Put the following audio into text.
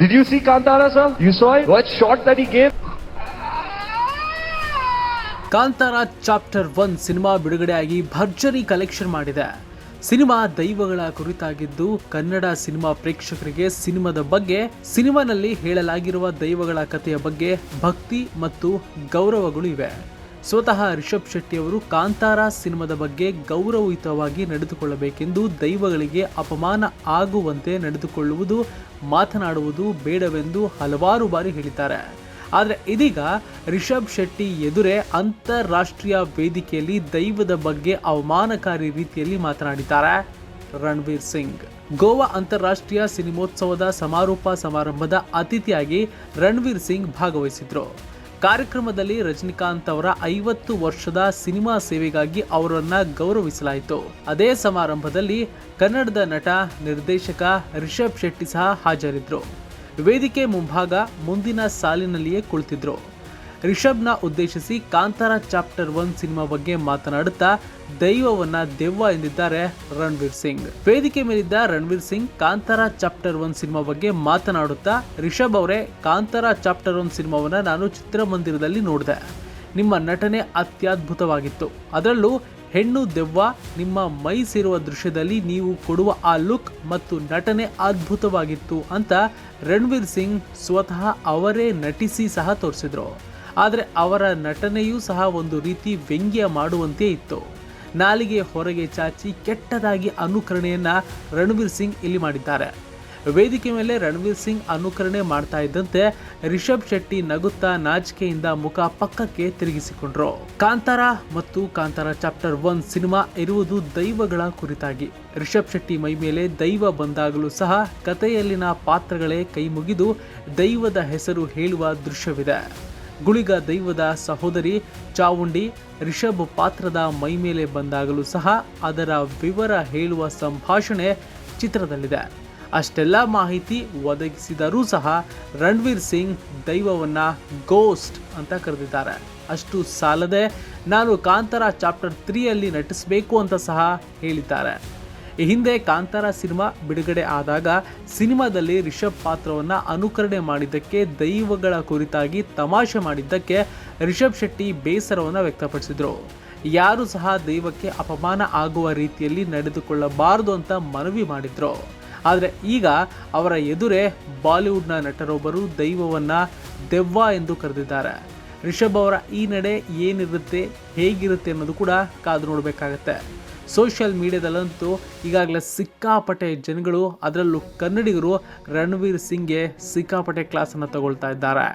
Did you see Kantara, sir? You saw it? What shot that he gave? Kantara chapter 1 cinema ಬಿಡುಗಡೆಯಾಗಿ ಭರ್ಜರಿ collection ಮಾಡಿದೆ. Cinema ದೈವಗಳ ಕುರಿತಾಗಿದ್ದು Kannada cinema ಪ್ರೇಕ್ಷಕರಿಗೆ ಸಿನಿಮಾದ ಬಗ್ಗೆ, ಸಿನಿಮಾನಲ್ಲಿ ಹೇಳಲಾಗಿರುವ ದೈವಗಳ ಕಥೆಯ ಬಗ್ಗೆ ಭಕ್ತಿ ಮತ್ತು ಗೌರವಗಳು ಇವೆ. ಸ್ವತಃ ರಿಷಬ್ ಶೆಟ್ಟಿ ಅವರು ಕಾಂತಾರ ಸಿನಿಮಾದ ಬಗ್ಗೆ ಗೌರವಯುತವಾಗಿ ನಡೆದುಕೊಳ್ಳಬೇಕೆಂದು, ದೈವಗಳಿಗೆ ಅಪಮಾನ ಆಗುವಂತೆ ನಡೆದುಕೊಳ್ಳುವುದು, ಮಾತನಾಡುವುದು ಬೇಡವೆಂದು ಹಲವಾರು ಬಾರಿ ಹೇಳಿದ್ದಾರೆ. ಆದರೆ ಇದೀಗ ರಿಷಬ್ ಶೆಟ್ಟಿ ಎದುರೇ ಅಂತಾರಾಷ್ಟ್ರೀಯ ವೇದಿಕೆಯಲ್ಲಿ ದೈವದ ಬಗ್ಗೆ ಅವಮಾನಕಾರಿ ರೀತಿಯಲ್ಲಿ ಮಾತನಾಡಿದ್ದಾರೆ ರಣವೀರ್ ಸಿಂಗ್. ಗೋವಾ ಅಂತಾರಾಷ್ಟ್ರೀಯ ಸಿನಿಮೋತ್ಸವದ ಸಮಾರೋಪ ಸಮಾರಂಭದ ಅತಿಥಿಯಾಗಿ ರಣವೀರ್ ಸಿಂಗ್ ಭಾಗವಹಿಸಿದ್ರು. ಕಾರ್ಯಕ್ರಮದಲ್ಲಿ ರಜನಿಕಾಂತ್ ಅವರ 50 ವರ್ಷದ ಸಿನಿಮಾ ಸೇವೆಗಾಗಿ ಅವರನ್ನ ಗೌರವಿಸಲಾಯಿತು. ಅದೇ ಸಮಾರಂಭದಲ್ಲಿ ಕನ್ನಡದ ನಟ, ನಿರ್ದೇಶಕ ರಿಷಬ್ ಶೆಟ್ಟಿ ಸಹ ಹಾಜರಿದ್ರು. ವೇದಿಕೆ ಮುಂಭಾಗ ಮುಂದಿನ ಸಾಲಿನಲ್ಲಿಯೇ ಕುಳಿತಿದ್ರು. ರಿಷಬ್ನ ಉದ್ದೇಶಿಸಿ ಕಾಂತಾರ ಚಾಪ್ಟರ್ 1 ಸಿನಿಮಾ ಬಗ್ಗೆ ಮಾತನಾಡುತ್ತಾ ದೈವವನ್ನ ದೆವ್ವ ಎಂದಿದ್ದಾರೆ ರಣವೀರ್ ಸಿಂಗ್. ವೇದಿಕೆ ಮೇಲಿದ್ದ ರಣವೀರ್ ಸಿಂಗ್ ಕಾಂತಾರ ಚಾಪ್ಟರ್ 1 ಸಿನಿಮಾ ಬಗ್ಗೆ ಮಾತನಾಡುತ್ತಾ, ರಿಷಬ್ ಅವರೇ, ಕಾಂತಾರ ಚಾಪ್ಟರ್ 1 ಸಿನಿಮಾವನ್ನ ನಾನು ಚಿತ್ರಮಂದಿರದಲ್ಲಿ ನೋಡಿದೆ. ನಿಮ್ಮ ನಟನೆ ಅತ್ಯದ್ಭುತವಾಗಿತ್ತು. ಅದರಲ್ಲೂ ಹೆಣ್ಣು ದೆವ್ವ ನಿಮ್ಮ ಮೈ ಸೇರುವ ದೃಶ್ಯದಲ್ಲಿ ನೀವು ಕೊಡುವ ಆ ಲುಕ್ ಮತ್ತು ನಟನೆ ಅದ್ಭುತವಾಗಿತ್ತು ಅಂತ ರಣವೀರ್ ಸಿಂಗ್ ಸ್ವತಃ ಅವರೇ ನಟಿಸಿ ಸಹ ತೋರಿಸಿದ್ರು. ಆದರೆ ಅವರ ನಟನೆಯೂ ಸಹ ಒಂದು ರೀತಿ ವ್ಯಂಗ್ಯ ಮಾಡುವಂತೆ ಇತ್ತು. ನಾಲಿಗೆ ಹೊರಗೆ ಚಾಚಿ ಕೆಟ್ಟದಾಗಿ ಅನುಕರಣೆಯನ್ನ ರಣವೀರ್ ಸಿಂಗ್ ಇಲ್ಲಿ ಮಾಡಿದ್ದಾರೆ. ವೇದಿಕೆ ಮೇಲೆ ರಣವೀರ್ ಸಿಂಗ್ ಅನುಕರಣೆ ಮಾಡ್ತಾ ಇದ್ದಂತೆ ರಿಷಬ್ ಶೆಟ್ಟಿ ನಗುತ್ತಾ ನಾಚಿಕೆಯಿಂದ ಮುಖ ಪಕ್ಕಕ್ಕೆ ತಿರುಗಿಸಿಕೊಂಡ್ರು. ಕಾಂತಾರ ಮತ್ತು ಕಾಂತಾರ ಚಾಪ್ಟರ್ 1 ಸಿನಿಮಾ ಇರುವುದು ದೈವಗಳ ಕುರಿತಾಗಿ. ರಿಷಬ್ ಶೆಟ್ಟಿ ಮೈ ಮೇಲೆ ದೈವ ಬಂದಾಗಲೂ ಸಹ ಕಥೆಯಲ್ಲಿನ ಪಾತ್ರಗಳೇ ಕೈ ಮುಗಿದು ದೈವದ ಹೆಸರು ಹೇಳುವ ದೃಶ್ಯವಿದೆ. ಗುಳಿಗ ದೈವದ ಸಹೋದರಿ ಚಾವುಂಡಿ ರಿಷಬ್ ಪಾತ್ರದ ಮೈ ಮೇಲೆ ಬಂದಾಗಲೂ ಸಹ ಅದರ ವಿವರ ಹೇಳುವ ಸಂಭಾಷಣೆ ಚಿತ್ರದಲ್ಲಿದೆ. ಅಷ್ಟೆಲ್ಲ ಮಾಹಿತಿ ಒದಗಿಸಿದರೂ ಸಹ ರಣವೀರ್ ಸಿಂಗ್ ದೈವವನ್ನ ಗೋಸ್ಟ್ ಅಂತ ಕರೆದಿದ್ದಾರೆ. ಅಷ್ಟು ಸಾಲದೆ ನಾನು ಕಾಂತಾರ ಚಾಪ್ಟರ್ 3ಯಲ್ಲಿ ನಟಿಸಬೇಕು ಅಂತ ಸಹ ಹೇಳಿದ್ದಾರೆ. ಈ ಹಿಂದೆ ಕಾಂತಾರ ಸಿನಿಮಾ ಬಿಡುಗಡೆ ಆದಾಗ ಸಿನಿಮಾದಲ್ಲಿ ರಿಷಬ್ ಪಾತ್ರವನ್ನು ಅನುಕರಣೆ ಮಾಡಿದ್ದಕ್ಕೆ, ದೈವಗಳ ಕುರಿತಾಗಿ ತಮಾಷೆ ಮಾಡಿದ್ದಕ್ಕೆ ರಿಷಬ್ ಶೆಟ್ಟಿ ಬೇಸರವನ್ನು ವ್ಯಕ್ತಪಡಿಸಿದರು. ಯಾರು ಸಹ ದೈವಕ್ಕೆ ಅಪಮಾನ ಆಗುವ ರೀತಿಯಲ್ಲಿ ನಡೆದುಕೊಳ್ಳಬಾರದು ಅಂತ ಮನವಿ ಮಾಡಿದ್ರು. ಆದರೆ ಈಗ ಅವರ ಎದುರೇ ಬಾಲಿವುಡ್ನ ನಟರೊಬ್ಬರು ದೈವವನ್ನ ದೆವ್ವ ಎಂದು ಕರೆದಿದ್ದಾರೆ. ರಿಷಬ್ ಅವರ ಈ ನಡೆ ಏನಿರುತ್ತೆ, ಹೇಗಿರುತ್ತೆ ಅನ್ನೋದು ಕೂಡ ಕಾದು ನೋಡಬೇಕಾಗತ್ತೆ. ಸೋಷಿಯಲ್ ಮೀಡಿಯಾದಲ್ಲಂತೂ ಈಗಾಗಲೇ ಸಿಕ್ಕಾಪಟ್ಟೆ ಜನಗಳು, ಅದರಲ್ಲೂ ಕನ್ನಡಿಗರು ರಣವೀರ್ ಸಿಂಗ್ಗೆ ಸಿಕ್ಕಾಪಟ್ಟೆ ಕ್ಲಾಸನ್ನು ತಗೊಳ್ತಾ ಇದ್ದಾರೆ.